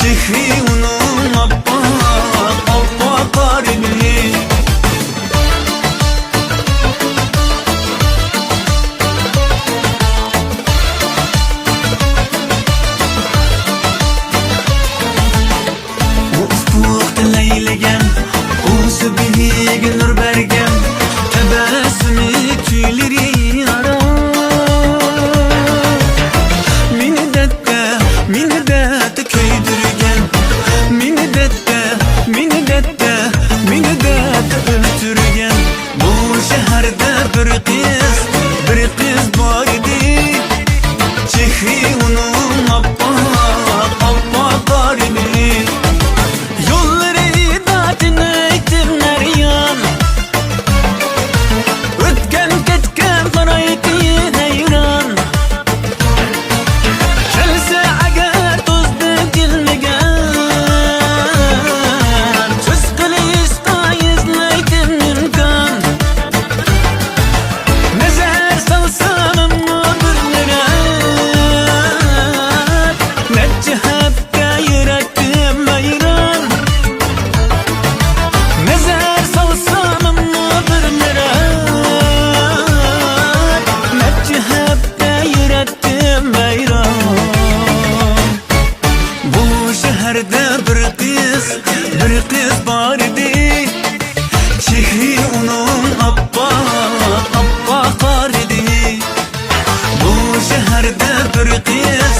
Çehri onun appaq, appaq qaribini. Ufukda leylegan, o'zi bilig nur bergan, tabassumi kuylari aro. Meni dardda kuydirgan, meni dardda o'ltirgan. Bu shaharda bir qiz bor edi, chehri onun appaq, appaq qaribini. Yo'llarida tinaydim naryon, o'tgan ketgan qaraydi hayron. Kelsa agar do'sti kelmagan, so'z qilishda izlaydim imkon. Nazar solsam ammo birlari, necha hafta yurakdim hayron. Nazar solsam ammo birlari, necha hafta yurakdim hayron. Bu shaharda bir qiz bor edi, chehri onun appaq, appaq qor edi. Bu shaharda bir qiz